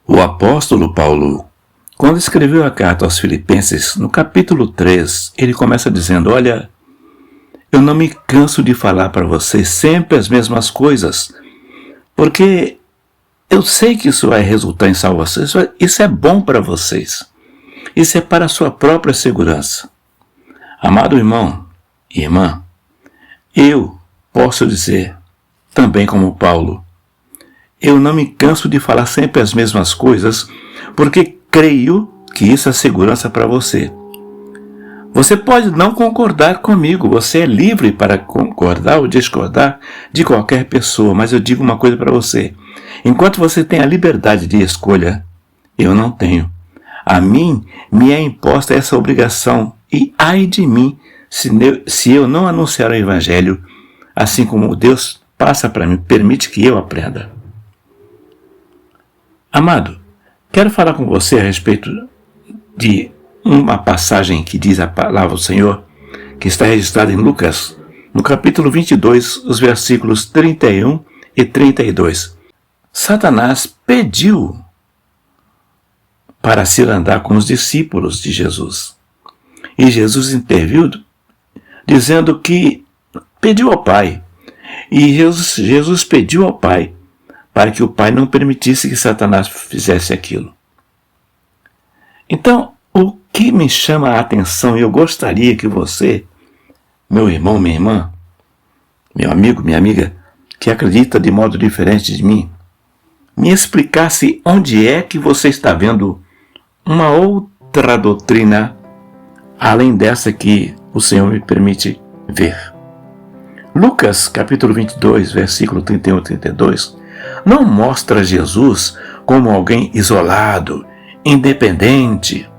O apóstolo Paulo, quando escreveu a carta aos Filipenses, no capítulo 3, ele começa dizendo: olha, eu não me canso de falar para vocês sempre as mesmas coisas, porque eu sei que isso vai resultar em salvação, isso é bom para vocês, isso é para a sua própria segurança. Amado irmão e irmã, eu posso dizer, também como Paulo, eu não me canso de falar sempre as mesmas coisas, porque creio que isso é segurança para você. Você pode não concordar comigo, você é livre para concordar ou discordar de qualquer pessoa, mas eu digo uma coisa para você. Enquanto você tem a liberdade de escolha, eu não tenho. A mim me é imposta essa obrigação, e ai de mim se eu não anunciar o Evangelho, assim como Deus passa para mim, permite que eu aprenda. Amado, quero falar com você a respeito de uma passagem que diz a palavra do Senhor, que está registrada em Lucas, no capítulo 22, os versículos 31 e 32. Satanás pediu para se andar com os discípulos de Jesus. E Jesus interviu, dizendo que pediu ao Pai. E Jesus pediu ao Pai para que o Pai não permitisse que Satanás fizesse aquilo. Então, o que me chama a atenção, e eu gostaria que você, meu irmão, minha irmã, meu amigo, minha amiga, que acredita de modo diferente de mim, me explicasse onde é que você está vendo uma outra doutrina, além dessa que o Senhor me permite ver. Lucas, capítulo 22, versículo 31 e 32, não mostra Jesus como alguém isolado, independente.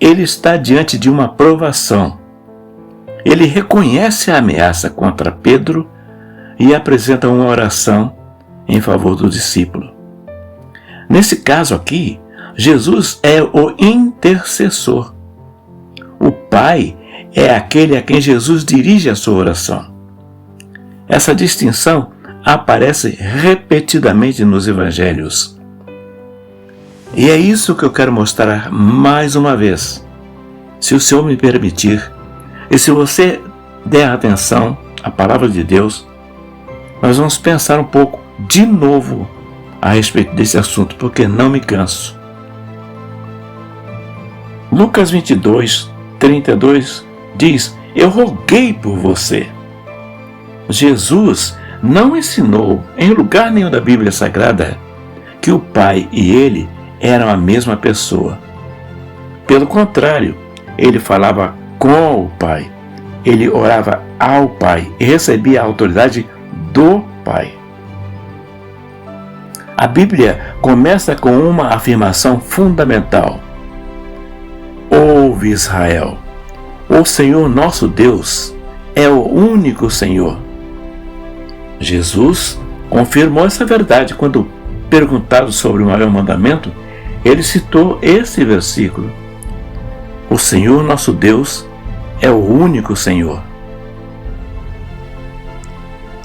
Ele está diante de uma provação. Ele reconhece a ameaça contra Pedro e apresenta uma oração em favor do discípulo. Nesse caso aqui, Jesus é o intercessor. O Pai é aquele a quem Jesus dirige a sua oração. Essa distinção aparece repetidamente nos evangelhos. E é isso que eu quero mostrar mais uma vez. Se o Senhor me permitir, e se você der atenção à palavra de Deus, nós vamos pensar um pouco de novo a respeito desse assunto, porque não me canso. Lucas 22, 32 diz: eu roguei por você. Jesus não ensinou em lugar nenhum da Bíblia Sagrada que o Pai e ele eram a mesma pessoa. Pelo contrário, ele falava com o Pai, ele orava ao Pai e recebia a autoridade do Pai. A Bíblia começa com uma afirmação fundamental: ouve, Israel, o Senhor nosso Deus é o único Senhor. Jesus confirmou essa verdade quando, perguntado sobre o maior mandamento, ele citou esse versículo: o Senhor nosso Deus é o único Senhor.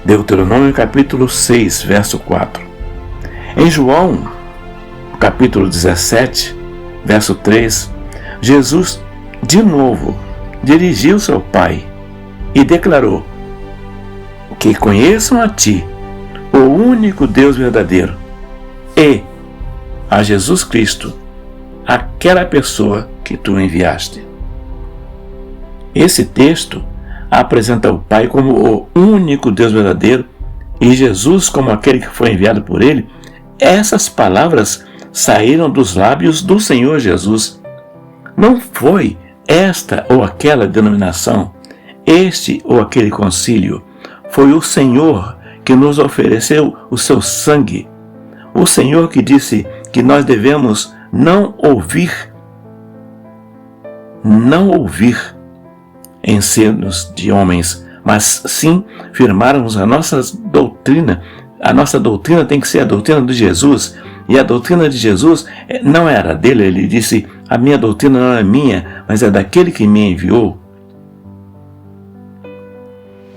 Deuteronômio capítulo 6, verso 4. Em João, capítulo 17, verso 3, Jesus, de novo, dirigiu-se ao Pai e declarou: que conheçam a Ti, o único Deus verdadeiro, e a Jesus Cristo, aquela pessoa que Tu enviaste. Esse texto apresenta o Pai como o único Deus verdadeiro e Jesus como aquele que foi enviado por Ele. Essas palavras saíram dos lábios do Senhor Jesus. Não foi esta ou aquela denominação, este ou aquele concílio. Foi o Senhor que nos ofereceu o seu sangue. O Senhor que disse que nós devemos não ouvir ensinos de homens, mas sim firmarmos a nossa doutrina. A nossa doutrina tem que ser a doutrina de Jesus. E a doutrina de Jesus não era dele. Ele disse: a minha doutrina não é minha, mas é daquele que me enviou.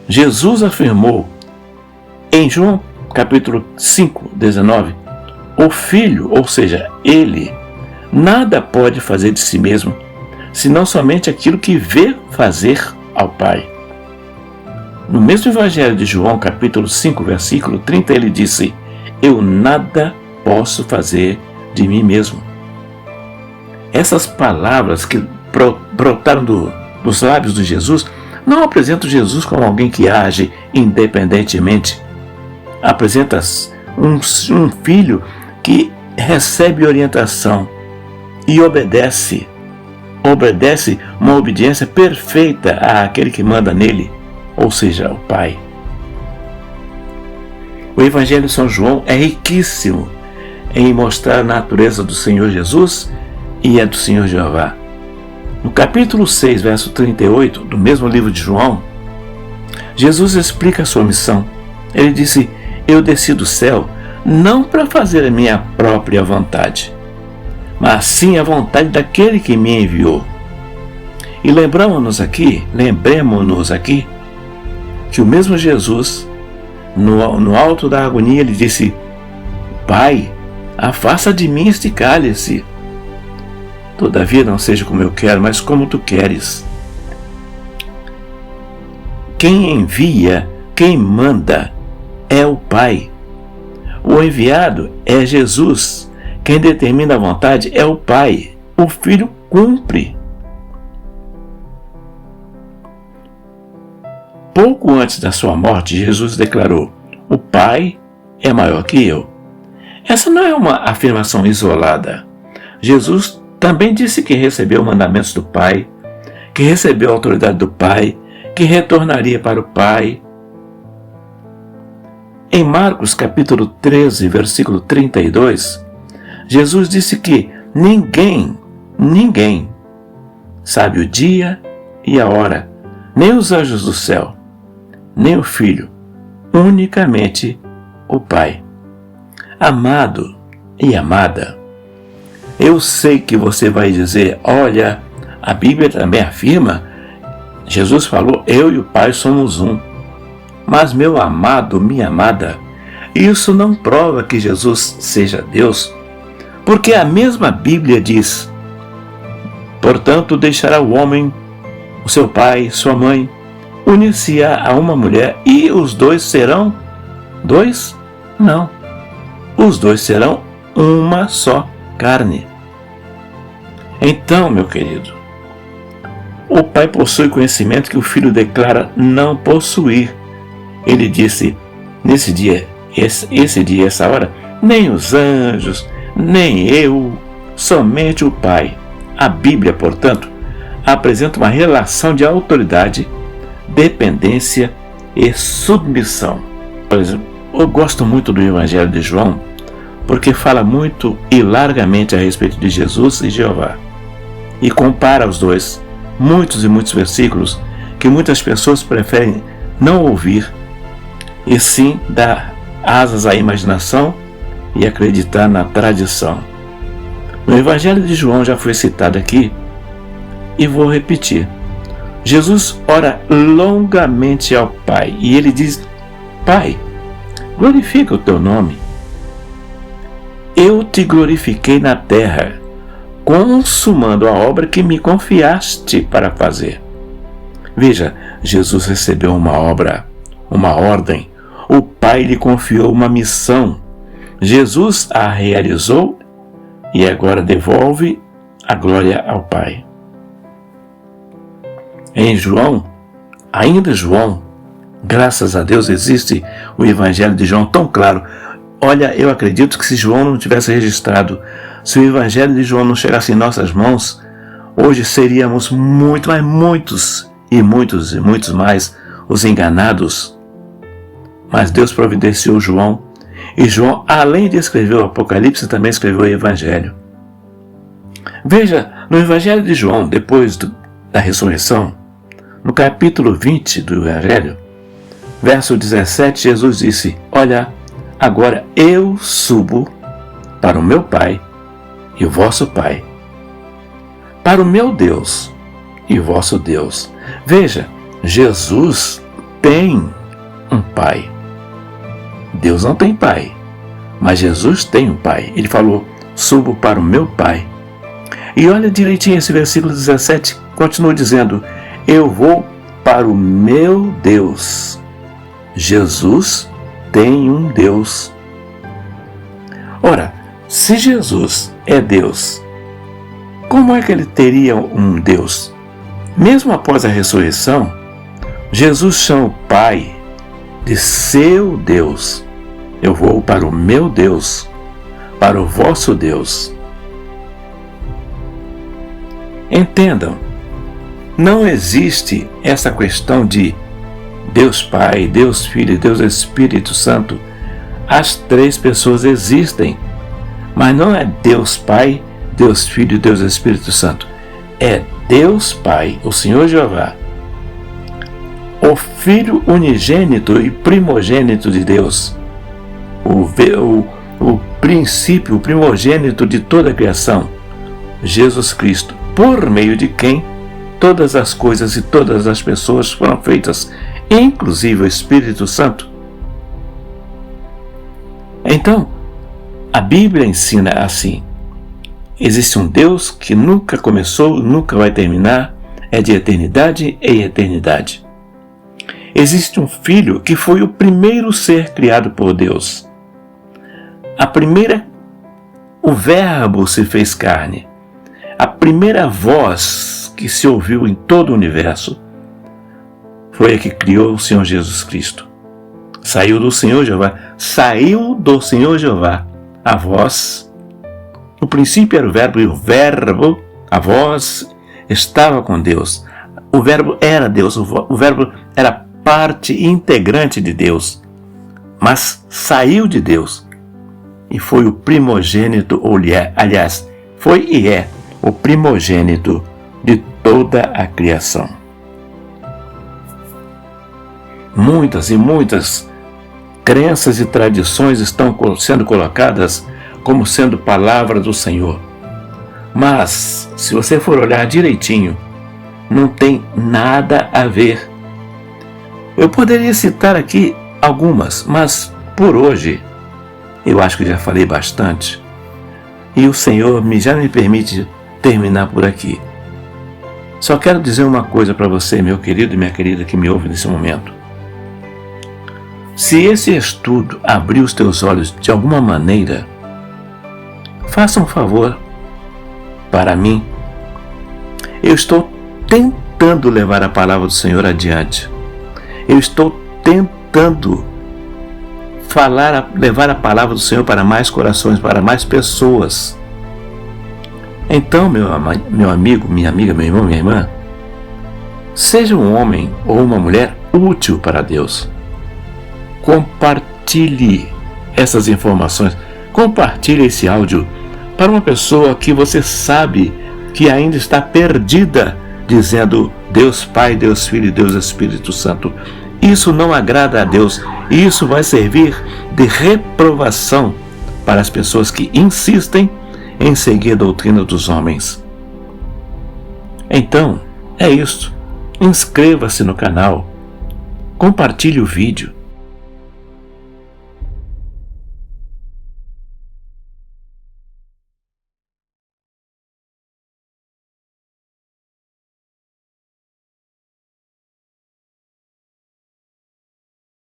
Jesus afirmou em João capítulo 5, 19, o Filho, ou seja, Ele, nada pode fazer de si mesmo, senão somente aquilo que vê fazer ao Pai. No mesmo Evangelho de João, capítulo 5, versículo 30, ele disse: eu nada posso fazer de mim mesmo. Essas palavras que brotaram dos lábios de Jesus não apresentam Jesus como alguém que age independentemente. Apresenta um filho que recebe orientação e obedece uma obediência perfeita àquele que manda nele, ou seja, ao Pai. O Evangelho de São João é riquíssimo em mostrar a natureza do Senhor Jesus e a do Senhor Jeová. No capítulo 6, verso 38, do mesmo livro de João, Jesus explica a sua missão. Ele disse: eu desci do céu não para fazer a minha própria vontade, mas sim a vontade daquele que me enviou. E lembremos-nos aqui que o mesmo Jesus, no alto da agonia, ele disse: Pai, afasta de mim este cálice. Todavia não seja como eu quero, mas como tu queres. Quem envia, quem manda é o Pai. O enviado é Jesus. Quem determina a vontade é o Pai. O Filho cumpre. Pouco antes da sua morte, Jesus declarou: o Pai é maior que eu. Essa não é uma afirmação isolada. Jesus também disse que recebeu mandamentos do Pai, que recebeu a autoridade do Pai, que retornaria para o Pai. Em Marcos capítulo 13, versículo 32, Jesus disse que ninguém sabe o dia e a hora, nem os anjos do céu, nem o Filho, unicamente o Pai. Amado e amada, eu sei que você vai dizer: olha, a Bíblia também afirma, Jesus falou, eu e o Pai somos um. Mas, meu amado, minha amada, isso não prova que Jesus seja Deus, porque a mesma Bíblia diz: portanto, deixará o homem, o seu pai, sua mãe, unir-se-á a uma mulher, e os dois serão dois? Não. Os dois serão uma só carne. Então, meu querido, o Pai possui conhecimento que o Filho declara não possuir. Ele disse: nesse dia, esse dia, essa hora, nem os anjos, nem eu, somente o Pai. A Bíblia, portanto, apresenta uma relação de autoridade, dependência e submissão. Por exemplo, eu gosto muito do Evangelho de João, porque fala muito e largamente a respeito de Jesus e Jeová, e compara os dois, muitos e muitos versículos que muitas pessoas preferem não ouvir, e sim dar asas à imaginação e acreditar na tradição. No Evangelho de João já foi citado aqui, e vou repetir. Jesus ora longamente ao Pai, e ele diz: Pai, glorifica o teu nome. Eu te glorifiquei na terra, consumando a obra que me confiaste para fazer. Veja, Jesus recebeu uma obra, uma ordem. O Pai lhe confiou uma missão. Jesus a realizou e agora devolve a glória ao Pai. Em João, ainda João, graças a Deus existe o Evangelho de João tão claro. Olha, eu acredito que se João não tivesse registrado, se o Evangelho de João não chegasse em nossas mãos, hoje seríamos muitos mais os enganados. Mas Deus providenciou João, e João, além de escrever o Apocalipse, também escreveu o Evangelho. Veja, no Evangelho de João, depois da ressurreição, no capítulo 20 do Evangelho, verso 17, Jesus disse: olha, agora eu subo para o meu Pai e o vosso Pai, para o meu Deus e o vosso Deus. Veja, Jesus tem um pai. Deus não tem pai, mas Jesus tem um pai. Ele falou: subo para o meu pai. E olha direitinho esse versículo 17, continua dizendo: eu vou para o meu Deus. Jesus tem um Deus. Ora, se Jesus é Deus, como é que ele teria um Deus? Mesmo após a ressurreição, Jesus chama o Pai de seu Deus. Eu vou para o meu Deus, para o vosso Deus. Entendam, não existe essa questão de Deus Pai, Deus Filho e Deus Espírito Santo. As três pessoas existem, mas não é Deus Pai, Deus Filho e Deus Espírito Santo. É Deus Pai, o Senhor Jeová, o Filho unigênito e primogênito de Deus, o princípio, o primogênito de toda a criação, Jesus Cristo, por meio de quem todas as coisas e todas as pessoas foram feitas, inclusive o Espírito Santo. Então, a Bíblia ensina assim: existe um Deus que nunca começou, nunca vai terminar, é de eternidade em eternidade. Existe um Filho que foi o primeiro ser criado por Deus. O Verbo se fez carne. A primeira voz que se ouviu em todo o universo foi a que criou o Senhor Jesus Cristo. Saiu do Senhor Jeová a voz. No princípio era o Verbo, e o Verbo, a voz, estava com Deus. O Verbo era Deus, o Verbo era parte integrante de Deus, mas saiu de Deus e foi o primogênito, aliás, foi e é o primogênito de toda a criação. Muitas e muitas crenças e tradições estão sendo colocadas como sendo palavra do Senhor. Mas, se você for olhar direitinho, não tem nada a ver. Eu poderia citar aqui algumas, mas por hoje eu acho que já falei bastante. E o Senhor já me permite terminar por aqui. Só quero dizer uma coisa para você, meu querido e minha querida que me ouve nesse momento. Se esse estudo abrir os teus olhos de alguma maneira, faça um favor para mim. Eu estou tentando levar a palavra do Senhor adiante. Eu estou tentando levar a palavra do Senhor para mais corações, para mais pessoas. Então, meu amigo, minha amiga, meu irmão, minha irmã, seja um homem ou uma mulher útil para Deus. Compartilhe essas informações, compartilhe esse áudio para uma pessoa que você sabe que ainda está perdida, dizendo Deus Pai, Deus Filho e Deus Espírito Santo. Isso não agrada a Deus e isso vai servir de reprovação para as pessoas que insistem em seguir a doutrina dos homens. Então, é isso. Inscreva-se no canal, compartilhe o vídeo,